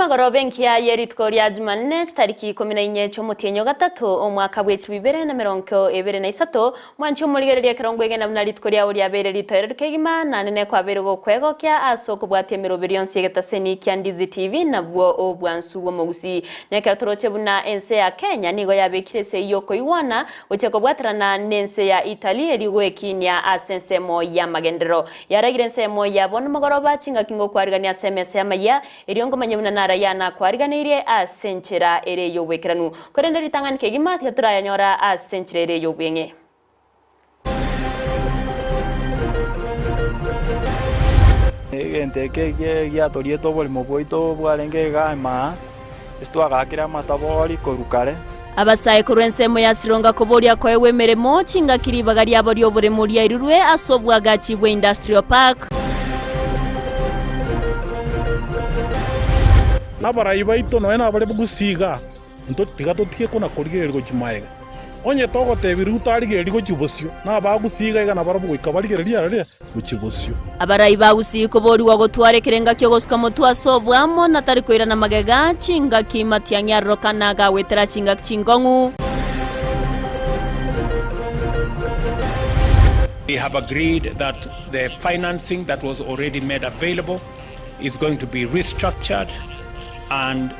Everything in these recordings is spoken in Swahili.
Nimagoro benki ya yeritko rya Jumanne tariki 14 cy'umutenyo gatatu umwaka w'ibibere na 2023 mwanci umurigereria kirongo igena na ritko rya uri abere ritoere kegima na nene kwa bere go kwego kya asoko bwatemero billions yegetaseni kya Ndizi TV nabwo obwansu wo Gusii neka toroche buna Ensa ya Kenya nigo yabekirese yoko iwana ucheko bwatrana nense ya Italy eriwe kinya asensemo ya magendero yaragirense ya bono magoroba cinga kingo kwarigania SMS ya Amayia eriongo manyemuna nara yana kwariganire asenchera ere yowekeranu korenda ritangani kegima tyatura nyora asenchera ere yobwenge Enteke ya torieto boli moboito bwarenge gama esto agakira matabori korukare abasaye kurensemo ya sironga koboria kwewe meremo cinga kiribagari abori obore muri irurwe asobwa gachibwe industrial park Abarai baito no ena bare bugusiga nto tigato tie kuna kurigerergo kimaega onye togo tebiru tarigerergo kibosio na bagusiga igana bara bugika barigereria rare gukibosio abarai bagusii kobori wa gotware kirenga kyo gosuka mutu asobwamo na tari koira na magega cinga kimatianya rokana ga wetera cinga cingongu. We have agreed that the financing that was already made available is going to be restructured and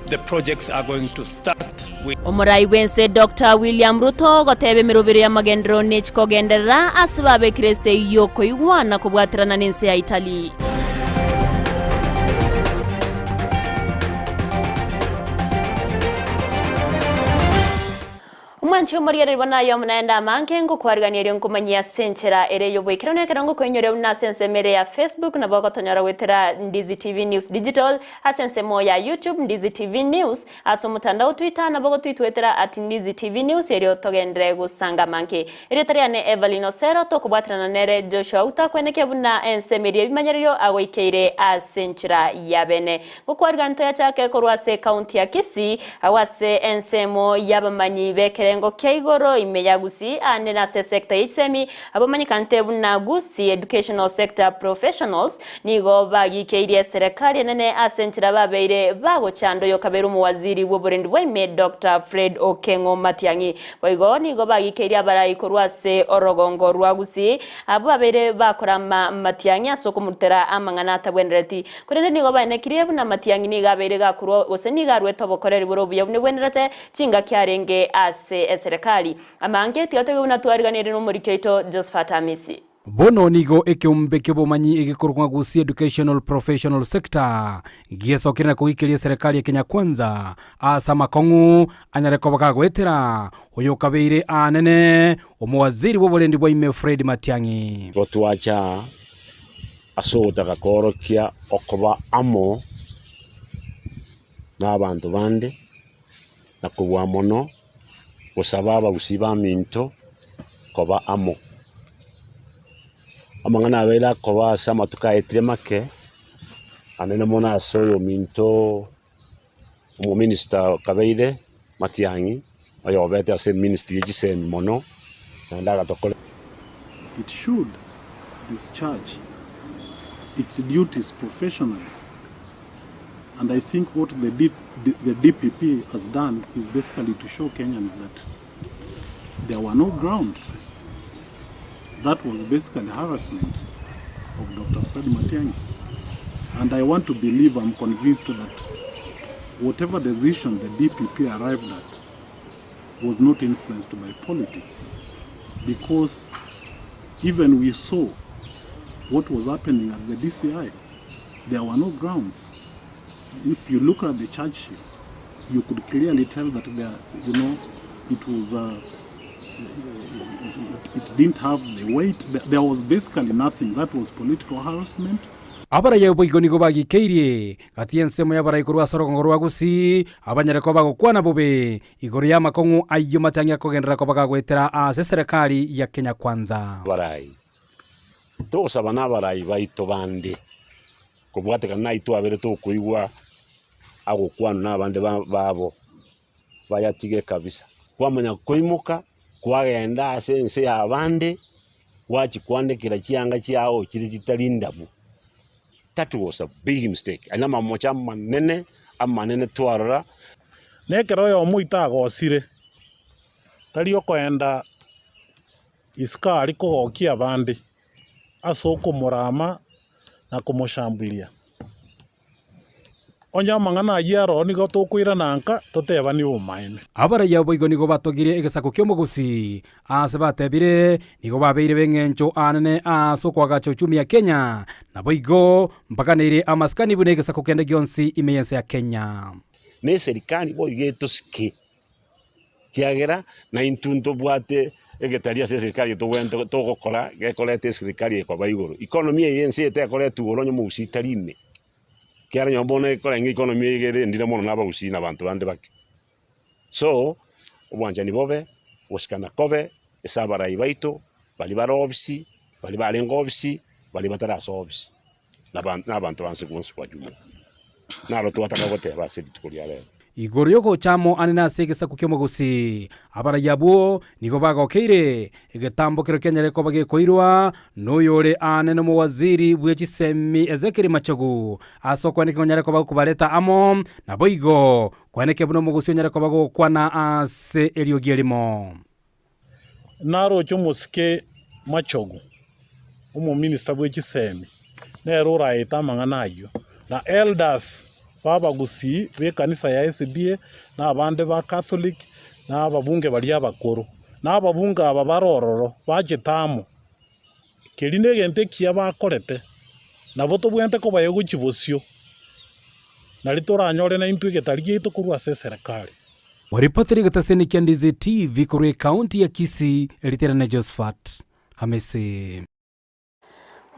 the projects are going to start with Omurai wense Dr. William Ruto gotebe mirubiri ya magendero nechiko gendera asibabe kirese yoko igwana kubwatirana nense ya Italy. Mwanchi umuriere ribona yo munaenda manke ngo kwariganira nkumanyia senchera ere yobwekirano ekirango kwenyore na sensemere ya Facebook na bagotonyora wetera Ndizi TV News Digital asensemo ya YouTube Ndizi TV News aso mutandao Twitter na bago twitwetera @Ndizi TV News ere otogendere gusanga manke ere tariane Everline Osero tokubwatrana nere Joshua Auta kweneke buna ensemere bimanyerio awekeire asenchera yabene gokwariganto ya chake korwase county ya Kisii awase ensemo yabamanyi bekere ngo keigoro imeya Gusii ane na sector isemi abamanyikante buna Gusii educational sector professionals nigo bagikeiriye serikali nene asenchira babeire bago chando yo kaberu mu waziri w'uburendi bw'ime Dr. Fred Okengo Matiangi boigo nigo bagikeiriye barayikorwase orogongo rwa Gusii abo babeire bakorama Matiangi asoko mutera amangana atabwendereti kurende nigo banekiriye buna Matiangi niga beire gakuro ose niga rweto bokorera burobuye bune bwenderete cinga kyarenge ase serikali amange tiotege unatwariganire no muri keito Josephat Amisi bono nigo ekiumbeke bomanyi egikorwa Gusii educational professional sector giesokira kuikiria serikali ya Kenya Kwanza asa makongu anyareko bakagwetera uyo kabeire anene omwaziri w'uburendi bw'ime Fred Matiangi gotwacha asota gakorokia okoba amo n'abantu bande nakubwa mono gusaba gusiba minto koba amo amangana abera koba sama tukaetire make anene mona asoyo minto mu minister kabeire Matiangi ayo bete ase ministry yise mono ndaga tokole. It should discharge its duties professionally, and I think what the DPP has done is basically to show Kenyans that there were no grounds. That was basically harassment of Dr. Fred Matiangi. And I want to believe, I'm convinced that whatever decision the DPP arrived at was not influenced by politics. Because even we saw what was happening at the DCI, there were no grounds. If you look at the charge sheet, you could clearly tell that there, it was it didn't have the weight. There was basically nothing. That was political harassment. abara yebo igonigo bagikeirie gatiensemo yabara ikorwa sorogongo rwa Gusii abanyareko bagokwana bobe igoro ya makongu ayo Matiangi akogendera ko bagagwetera ase serikali ya Kenya Kwanza barai to sabana barai baito bande kubwate kana ito abere to kuigwa agokwana n'abande babo bayatige kabisa kwamanya koimuka kwagenda ase ense yabande wachi kwandikira kianga kyao kiri kitalindabu. That was a big mistake. Anama mocha manene amanene twarora nekero yo muita gosire tario kwenda iskari kugokia bandi asoko murama na kumushambulia onya mangana yaro nigo tukwira nanka tuteba ni umaine abaraya boigo nigo batogire egesako kyo Gusii ase batebire nigo babeire beng'encho anene aso kwagacha uchumi ya Kenya na boigo mpaka nere amaskani bune egesako kende gionsi imeyense ya Kenya ne serikali boigeto ski kiagera na intunto bwate egetaria serikali tugwente tugokora gekorete serikali kwa baiguru economy yense etekorete uronyo mucitarine kiara nyombone korenga economy igere ndire mono naba Gusii na bantu bande bake so obwanjani bobe osikana kobe esabara ibaito bali barobisi bali barengobisi bali batarasobisi na bantu banse kunsi kwa jumla naro tuwataka goteba sedi tukuria leo igoro yoko chamo anena ase egesako kyo Gusii abaraya bo nigo bagokeire egetambokero kenyareko bagekoirwa noyore anene mu waziri bw'ekisemi Ezekeri Machogu aso kwaneke nyareko bakubareta amo na boigo kwaneke buno mu Gusii nyareko bagokwana ase eriogielimo naro chomusike Machogu umu minister bw'ekisemi nero raita manganayo na elders baba Gusii be kanisa ya SDA na abande ba Catholic na ababunge bali abakoro na ababunga aba barororo bagitamo kerine gente kia bakorete na boto bwente ko baye guchibosio na litoranyore na intu getari gitu kurwa serikali waripoteri gataseni Ndizi TV kuri county ya Kisii eliterane Josephat Hamisi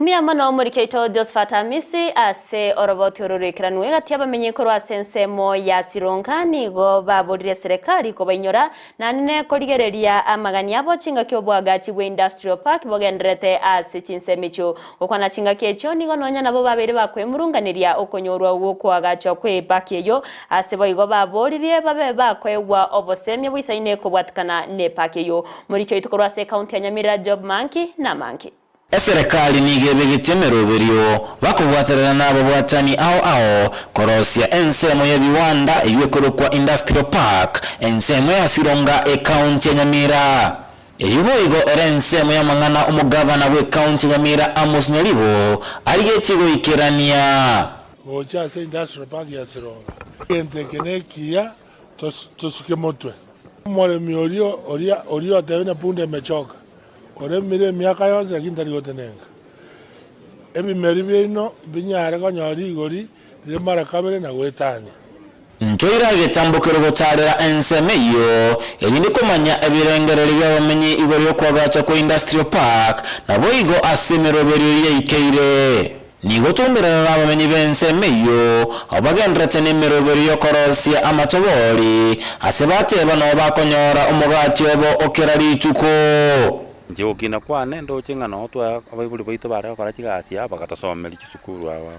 Miama no murikeito Josephat Hamisi ase oroboti ororikranwe gati abamenyekoro asensemo ya sironkani go baborire serikali ko bainyora nanne korigereria amagani abo chinga kyo bwagachi we industrial park bogendrete ase chinsemicho okwana chinga kecho nigo nonya nabo babere bakwemurunganiria okonyorwa wo kwagacha kwe park eyo ase boigo baborire babe bakwewa obosemye bwisaine ko bwatkana ne park eyo murikeito korwa ase county ya Nyamira job monkey na monkey Serikali nigebegetie meroberio bakubwaterera nabo bwatani ao korosia ensemo ya viwanda iwekorokwa industrial park ensemo ya sironga county ya Nyamira eyuboigo ensemo ya mangana umugabana we county ya Nyamira Amos Nyalibo arigechigo ikerania ocha se industrial park ya sironga gente kenekia tosikemotwe mole miorio orio tena punde mechoka ore mire miaka yose akintari gotenenga ebi meribe ino binyare konyori igori ire mara kabere na gwetanya njoira getambukiro gotarera ensemeyo elinde komanya ebirengereri byabamenye igori kwagacha ko industrial park na boigo asemeroberio yeikeire nigo tumberana n'abamenye bensemeyo abagendrete n'emeroberio korosia amatobori asebateba no bakonyora umugati obo okerari tuko nje ukina kwane ndo chinga no twa abaibuli baito bare kora kigasia bagatasomera kisukuru awa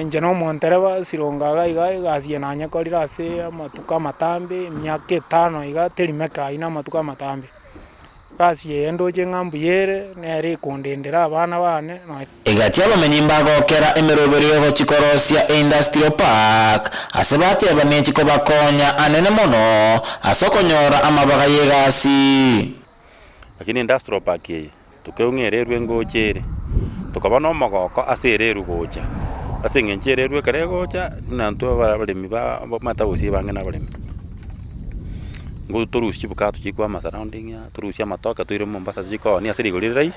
nje no montereba sirongaga iga gasia nanya korira ase amatuka matambe myaka 5 iga terimeka ina amatuka matambe gasia ndo chinga mbuyere nere kondendera abana bane no egati abamenye mbagokera emeroberio go chikorosia industrial park asebate bamenye ko bakonya anene mono asokonyora amabaga yegasi lakini industrial park ye tukeungererwe ngochere tukabona omogoko asereru gocha asengenchererwe kare gocha nantu abalemi ba matawusi bange nabalemi nguturushi bukatu chikwa ma surrounding ya turushi amatoka tuire Mombasa chiko ni asirigurirai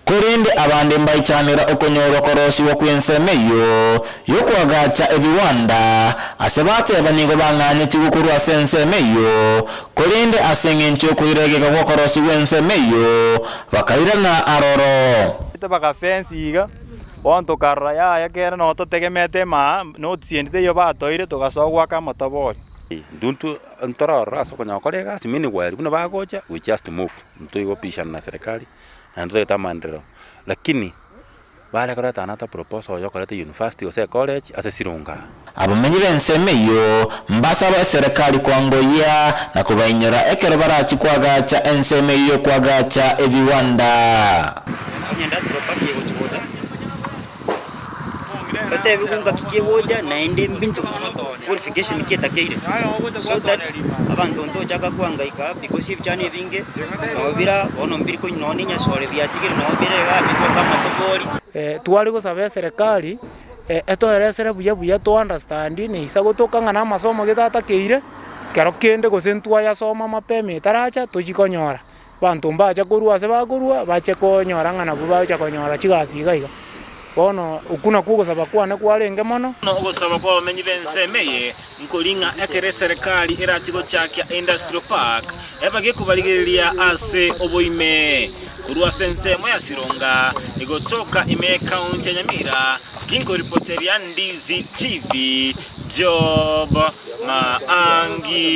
kurinde abande mbaicanira okonyoro korosi wo kwensemeyo yokwagacha ebiwanda asebate banigo banganye chigukuru asensemeyo kurinde asengencho kuiregeka go korosi wensemeyo bakairana aroro baka fence iga wanto karra ya kera no to tegemete ma no tiende yo batoire tugasogwa kama tabori nduntu ntorora sokonya kolega simini gwari kuna bagocha we just move mtoigo pisha na serikali na ndio tamandero lakini bale korata anata proposal yo korata university ose college ase sirunga abamenye bensemeyo mbasa ba serikali kwangoya na kubainyora ekero barachi kwagacha ensemeyo kwagacha eviwanda industrial park yego chiboja totebi kunga tukieboja na ende mbintu qualification kitakeire so that abantu ntochaka kuangaika because ibchani binge nobira ono mbiri ko noni nya sore biatigire nobire ga biko kama tobori twali gusaba serikali etoeresere buya to understand ni isa gutokanga na masomo gitatakeire kero kende gusentwa ya soma mapeme taracha tujikonyora bantu mbacha kurua se bakurua bache konyora ngana bubacha konyora chigasiga iga bono ukuna kugusaba kwane kwarenge mono no gusaba kwa bamenyi bensemeye nkolinga ekere serikali iratigo chakya industrial park ebage kubaligiria ase oboime kurua sensemo ya Sironga igotoka ime county ya Nyamira kingo reporteria Ndizi TV Job Maangi.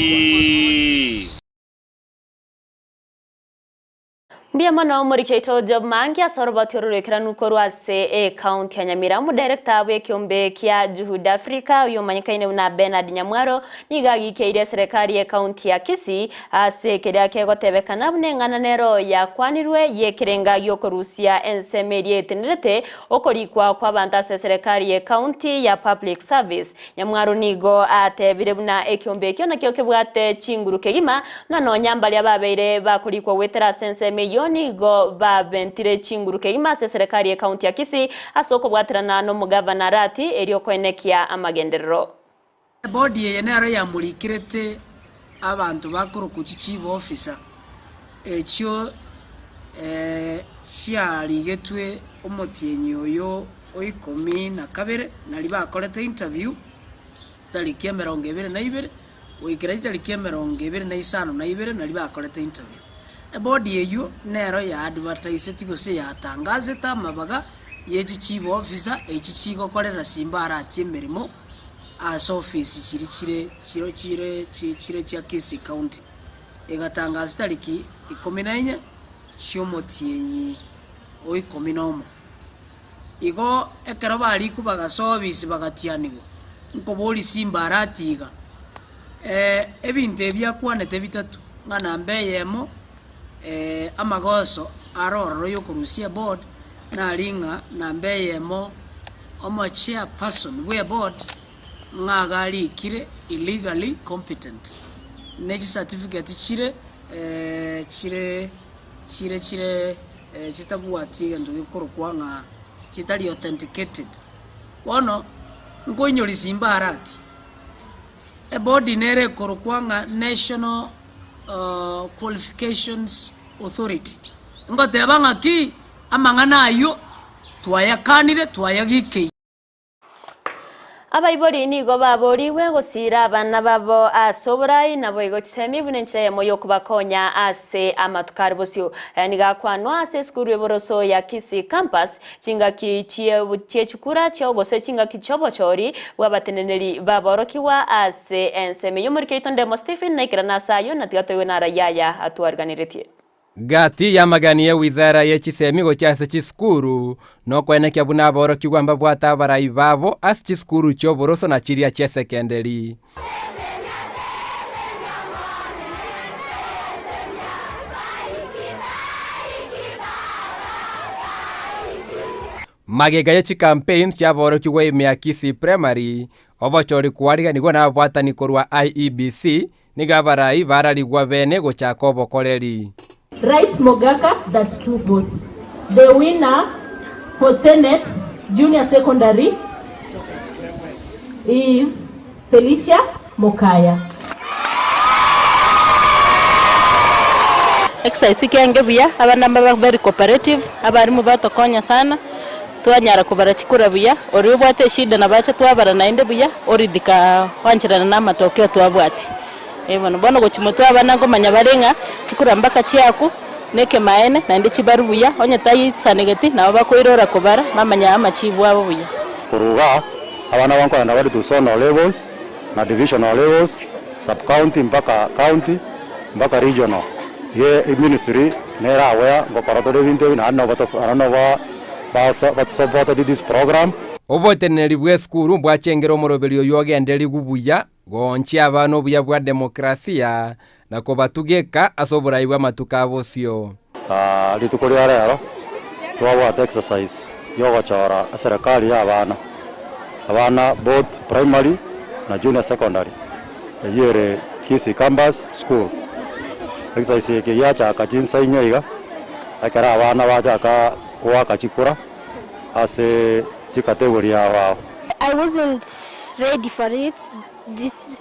Mbia mwana umurikeito Job Maangi asorobati orurikira nukoru ase county ya Nyamira mu director we kiombe kia Juhudi Africa uyo manyikaine na Bernard Nyamwaro nigagikeire serikali ya county ya Kisii ase keria kegotebekana bunengana nero ya kwanirwe yekirenga yokorusia ensemerie tenderete okorikwa kwa bantase serikali ya county ya public service. Nyamwaro nigo atebire buna ekiombe kyo nakyo kebwate chinguru kegima na no nyambali ababeire bakorikwa wetera sensemeyo nigo babentire chinguru kegima se serikali ya county ya Kisii asoko bwatirana no mugavana rati erio kwenekia amagenderero. Body yenero ya mulikirete abantu bakuru ku chief officer ekyo cyarigetwe omotienyi oyo oikomi na kabere nali bakorete interview tariki 22 oikira tariki 25 nali bakorete interview. Body eyo nero ya advertise tigose yatangaze tamabaga yechi chief officer echichigo korera simbara achemerimo as office chire cha Kisii county egatangaza tariki 14 cyomotienyi oikominomo igo ekero bali kubaga service bagatianigo nkoboli simbara atiga ebintu ebyakwanete bitatu ngana mbe Eyemo amagoso aroro yokurusia board na linga na mbe Eyemo omo chairperson we board ngagali kire illegally competent neji certificate chire chitabuati ndu gikorukwa nga chitali authenticated wono ngonyoli simbarati body nere korukwa nga national qualifications authority ngotebanga ki amangana ayo twayakanire twayagike abaibori nigo baboriwe gusira abana babo asoborai nabo igocemi bunenche moyo kubakonya ase amatukari bosyo nigakwanwa ase skuru eboroso ya Kisii campus chingaki chie chukura cyo gose chingaki chobochori wabateneneri baborokiwa ase enseme yomurikeito ndemo Stephen naikirana sayo natigatowe na rayaya atuarganiretie gati yamaganiye wizara y'ekisemigo cyase chiskuru no kwenekya buna boroki gwamba bwata barayi babo as chiskuru cyo boroso na chiria che secondary magega y'eki campaign cya boroki we ya Kisii primary obochori kwariga nigo na bwatani korwa IEBC nigabarayi baraligwa bene go chakobo koleri. Right Mogaka, that's 2 votes. The winner for Senate Junior Secondary is Felicia Mokaya. Exercise kenge buya abana baba very cooperative abarimu batokonya sana twanyara kubarakikura buya ori bwate shida na bacha twabara nainde buya ori dika wanchirana na matokeo twabwate Evono bono gochimotwa abana ngomanya barenga chikura mbaka chiaku neke maene na ndi chibarubuya onye tayi sanegeti na bakoirora kobara mamanya amachibu abo buya kuruga abana bankora na bari to zonal levels na divisional levels sub county mpaka county mpaka regional ye ministry nera aware ngoparatore binte na no bato arano ba support this program oboteneri bwe skuru bwachengero moroberio yogenderi gubuya gonchi abano buya bwa demokrasia na kobatugeka asoburayi bwa matuka bosyo litukuri rero twabwa exercise yogochora serikali y'abana abana both primary na junior secondary yere Kisii campus school exercise ke yacha akachinsa inyoiga akara abana bachaka wakachikura as a category wao. I wasn't ready for it.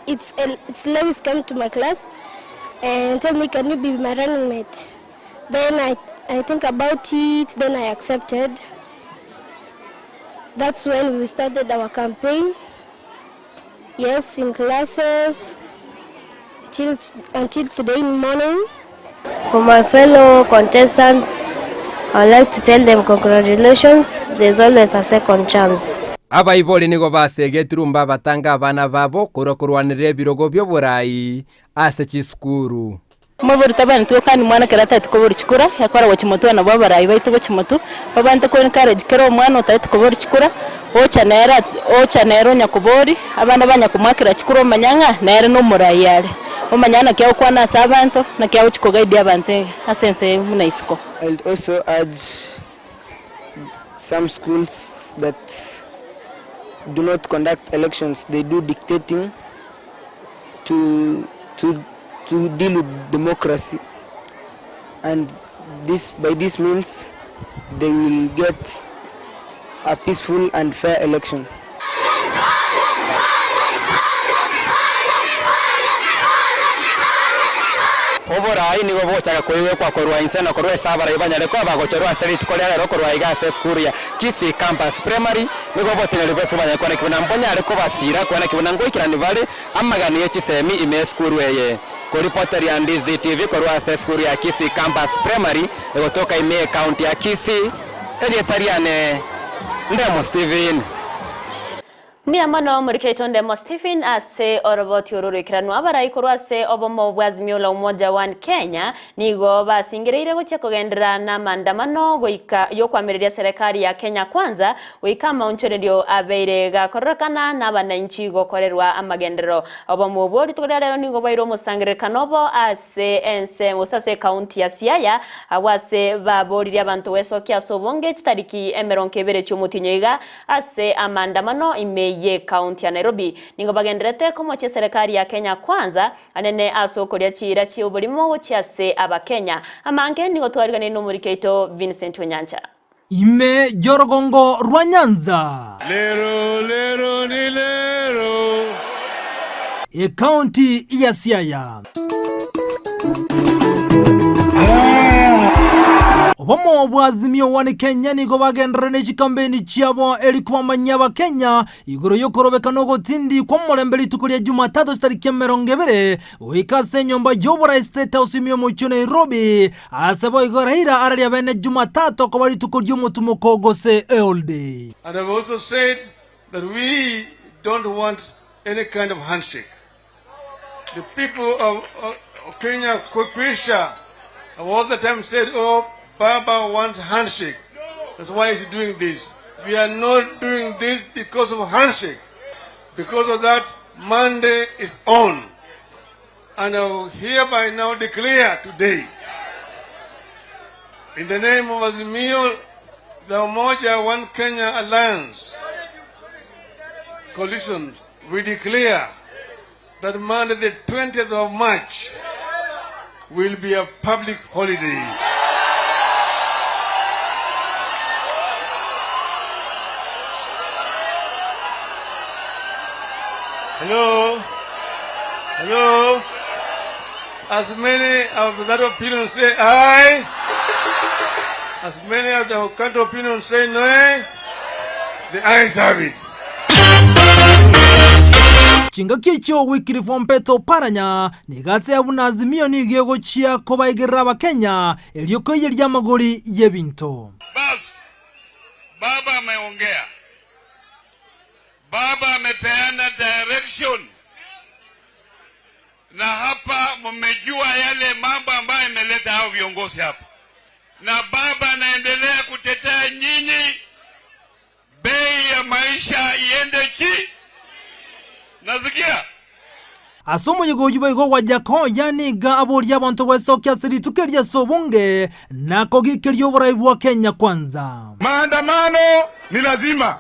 It's Lewis came to my class and told me, can you be my running mate? Then I think about it, then I accepted. That's when we started our campaign. Yes, in classes, until today morning. For my fellow contestants, I'd like to tell them congratulations, there's always a second chance. Abaiboli nigo basegeturumba batanga abana babo kurokurwanirira birogo byo burayi ase chiskuru. Maburu tabani tuwe kandi mwana karata tukobora chikura yakora wachimoto na baba barayi baitu wachimoto babante ko encourage kero mwana utayite kubora chikura ocha nero nyakubori abana banyakumakira chikura manyanga nere no murayi yale omanyana kya kwana sabanto na kya uchiko guide abante asense munaisiko. And also urge some schools that do not conduct elections, they do dictating to deal with democracy, and by this means they will get a peaceful and fair election. Obora ini go bocha koiwe kwa korwa insana korwa sabara ibanya leko abagochorwa street kolera ro korwa igase school ya Kisii campus primary nigo botene leko banya kwa kibuna mbonya leko basira kwa kibuna ngoikira ni vale amagani yechi semi ime school weye ko reporter ya Ndizi TV korwa school ya Kisii campus primary kutoka ime county ya Kisii editoriane Ndemo Steven. Miamano muriketo Ndemo Stephen ase oroboti ururikiranu abarai kurwase obomo bwazimio la umoja wa Kenya nigo basingireire guche kugendera na maandamano goika yo kwamiria serikali ya Kenya kwanza goika maunchererio abeire gakorokana na bananchi gokorerwa amagendero obomo bwori tugerero nigo bairo musangirikanobo ase Ensa musase county ya Siaya awase baboriria abantu wesokia sobonge chitariki emeronkebere cyumutinyoiga ase amandamano ime ye county ya Nairobi ningo bagenderete komoche serikali ya Kenya kwanza anene asokoria chira chi oburimo cyase abakenya amange nigo twarigane no muri keito Vincent Onyancha ime jorogongo rwa Nyanza lero ni lero e county ya Siaya Obomo bwazimio wa Kenya nigo bagendera n'ekikampeni cyabo eri kubamanya abakenya igoro yo korobeka no gotindi kwa murembere tukuria Jumatatu tariki 20 wikase nyomba yobora State House mu Nairobi asabo igorahira araria bene Jumatatu ko bari tukuria mutumuko gose all day. And I've also said that we don't want any kind of handshake. The people of Kenya Kwisha have all the time said, oh, Baba wants handshake. That's why he's doing this. We are not doing this because of handshake. Because of that, Monday is on. And I will hereby now declare today, in the name of Azimio, the Umoja One Kenya Alliance Coalition, we declare that Monday the 20th of March will be a public holiday. Hello? Hello? As many of that opinion say aye, as many of the counter opinion say no, the ayes have it. Chinga kicho wikiri fompeto paranya nigatse abunazimio nigego chia kobaigera abakenya elioko yerya magori yebinto. Bas, Baba ameongea. Baba amepeana direction. Na hapa mmejua yale mambo ambayo imeleta hao viongozi hapa. Na Baba anaendelea kutetea nyinyi, bei ya maisha iende chini. Nasikia? Asomo yugo yugo wajako yani ga abori abantu wesokia siri tukeria sobunge na kogikirio buraibu wa Kenya kwanza. Maandamano ni lazima.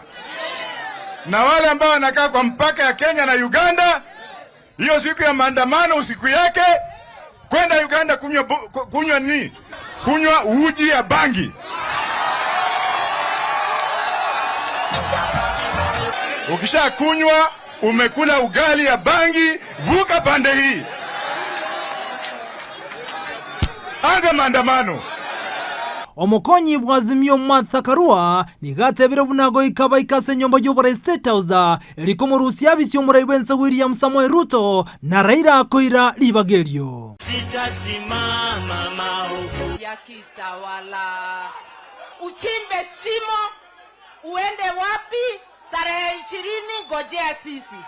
Na wale ambao wanakaa kwa mpaka ya Kenya na Uganda, hiyo siku ya maandamano usiku yake kwenda Uganda kunywa uji ya bangi. Ukisha kunywa umekula ugali ya bangi, vuka pande hii. Anza maandamano. Omukonyi bwazimio Martha Karua nigatebire bunago ikaba ikase nyomba y'obora State House eriko mu Rusia bisyo murai wensa William Samoei Ruto na Raila Koira Libagerio. Sitasimama maovu ya kitawala. Uchimbe shimo, uende wapi? Tarehe 20 ngojea sisi.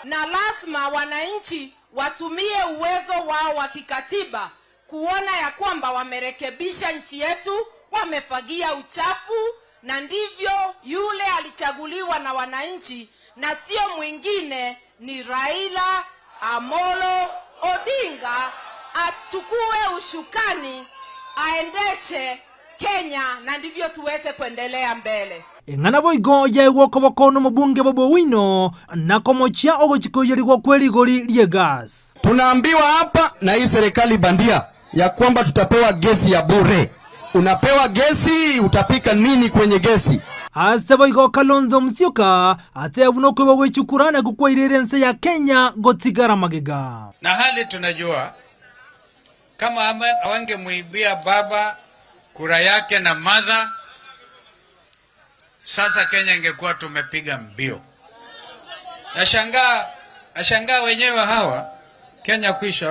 Na lazima wananchi watumie uwezo wao wa kikatiba kuona ya kwamba wamerekebisha nchi yetu, wamefagia uchafu, na ndivyo yule alichaguliwa na wananchi na sio mwingine ni Raila Amolo Odinga atukue ushukani aendeshe Kenya, na ndivyo tuweze kuendelea mbele. Engana boigo ya wokoboko no mubunge Bobo Wino na komochia ogochikoyerirwa kweli goli liegas. Tunaambiwa hapa na hii serikali bandia ya kwamba tutapewa gesi ya bure. Unapewa gesi, utapika nini kwenye gesi? Ase boigo Kalonzo Musyoka ate abuno kwe wechukurana gukwa irerense ya Kenya gotigara magega. Na hali tunajua kama hawangemuibia baba kura yake na mother, sasa Kenya ingekuwa tumepiga mbio. Nashangaa wenyewe hawa Kenya kwisha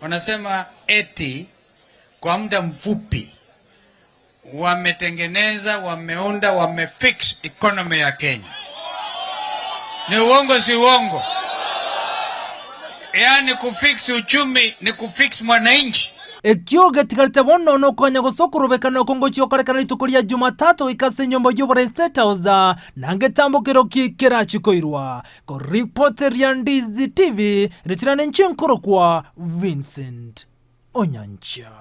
wanasema eti kwa muda mfupi wametengeneza, wameunda, wamefix economy ya Kenya. Ni uongo si uongo? Yaani kufix uchumi ni kufix mwananchi. Ekyoge tikarite bono no konya gosokurubeka no kongochio karekana itukuria Jumatatu ikase nyomba y'obora State House nange tambukiro kikera chikoirwa ko reporter ya Ndizi TV ritirane nchinkoro kwa Vincent Onyancha.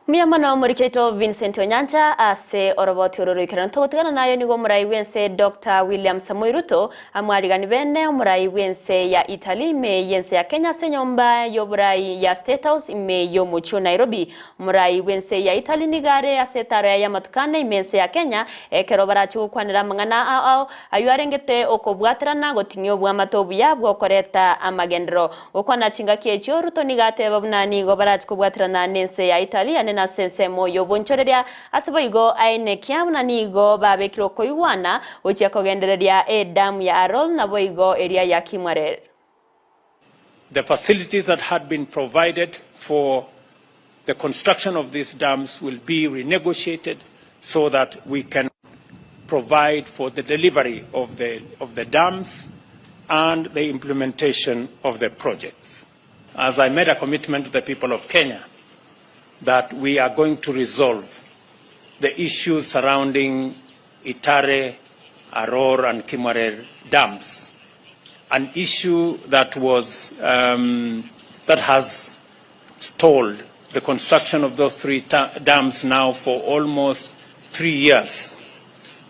Miyamano murikeito Vincent Onyancha ase oroboti ororikana togotigana nayo nigo murai wense Dr. William Samoei Ruto amwarigani bene murai wense ya Italy me yense ya Kenya se nyomba y'oburai ya State House me yo mucho Nairobi. Murai wense ya Italy nigare ase tare ya matukane imense ya Kenya ekero barachi gukwanira mangana ao ayarengete okobwatirana gotinyo bwa matobu yabwo koreta amagendero okwana chinga kiecho Ruto nigate babunani go barachi kubwatirana nense ya Italy na sense moyo bonchoreria aseboigo aine kiamna nigo babekiro koiwana oche kogendereria damu ya Arol na boigo area ya Kimware. The facilities that had been provided for the construction of these dams will be renegotiated so that we can provide for the delivery of the dams and the implementation of the projects. As I made a commitment to the people of Kenya that we are going to resolve the issues surrounding Itare, Aror and Kimware dams, an issue that was that has stalled the construction of those three dams now for almost 3 years.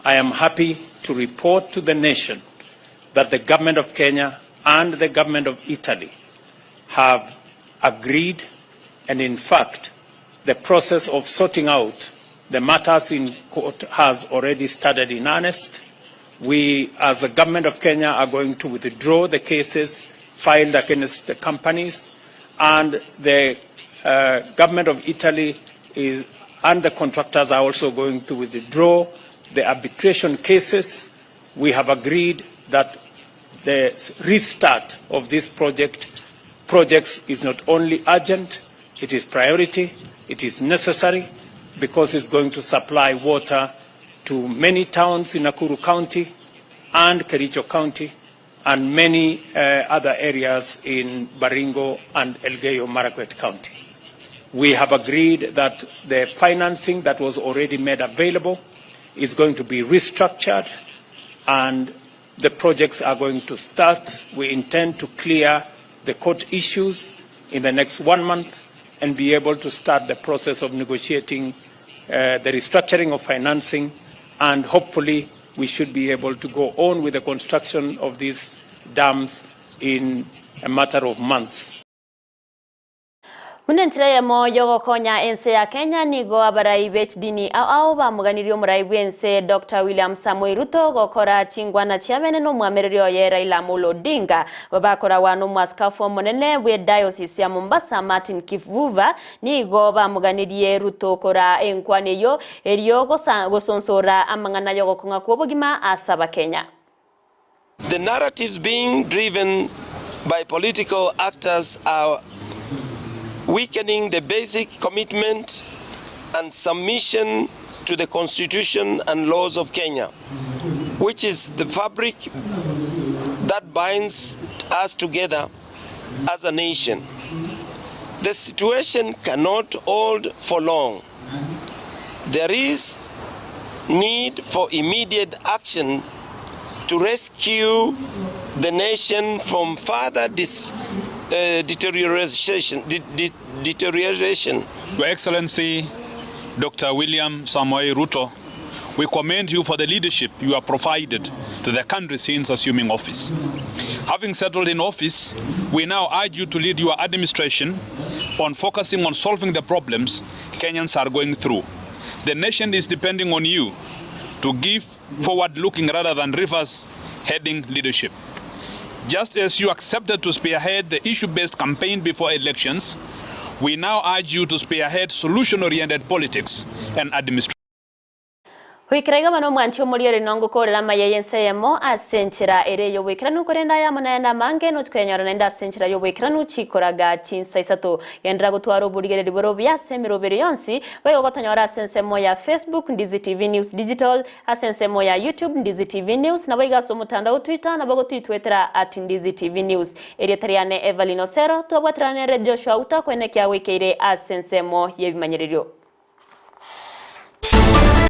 I am happy to report to the nation that the government of Kenya and the government of Italy have agreed, and in fact the process of sorting out the matters in court has already started in earnest. We, as the government of Kenya, are going to withdraw the cases filed against the companies, and the government of Italy and the contractors are also going to withdraw the arbitration cases. We have agreed that the restart of this projects is not only urgent, it is priority. It is necessary because it's going to supply water to many towns in Nakuru County and Kericho County and many other areas in Baringo and Elgeyo Marakwet County. We have agreed that the financing that was already made available is going to be restructured and the projects are going to start. We intend to clear the court issues in the next 1 month and be able to start the process of negotiating the restructuring of financing and hopefully we should be able to go on with the construction of these dams in a matter of months. Munenchira Eyemo yogokonya ense ya Kenya nigo abarai bechdini au bamuganirio murai bwense Dr. William Samoei Ruto gokora chingwana chiamene no mwamererio ye Raila Amolo Odinga babakora wanu mwaskafu monene we diocese ya Mombasa Martin Kivuva nigo bamuganirie Ruto kora enkwani yo eriyo gosonsora amangana yogokonga kwobogima asaba Kenya. The narratives being driven by political actors are weakening the basic commitment and submission to the Constitution and laws of Kenya, which is the fabric that binds us together as a nation. The situation cannot hold for long. There is need for immediate action to rescue the nation from further deterioration. Your Excellency, Dr. William Samoei Ruto, we commend you for the leadership you have provided to the country since assuming office. Having settled in office, we now urge you to lead your administration on focusing on solving the problems Kenyans are going through. The nation is depending on you to give forward-looking rather than reverse-heading leadership. Just as you accepted to spearhead the issue-based campaign before elections, we now urge you to spearhead solution-oriented politics and administration. Huikrega mano mwancho muriere nongo korera maye Eyemo asenchira ere yo wikranu korenda ya manenda mange no tkenyora nenda asenchira yo wikranu chikoraga chinsa isato yendra gutwaro burigere liboro bya semirobere yonsi bayo gotonyora asensemo ya Facebook Ndizi TV News Digital asensemo ya YouTube Ndizi TV News na baiga so mutandao Twitter na bago twitwetera @Ndizi TV News ere tariane Everline Osero to bwatrane Joshua Auta kwenekya wikeire asensemo yebimanyererio.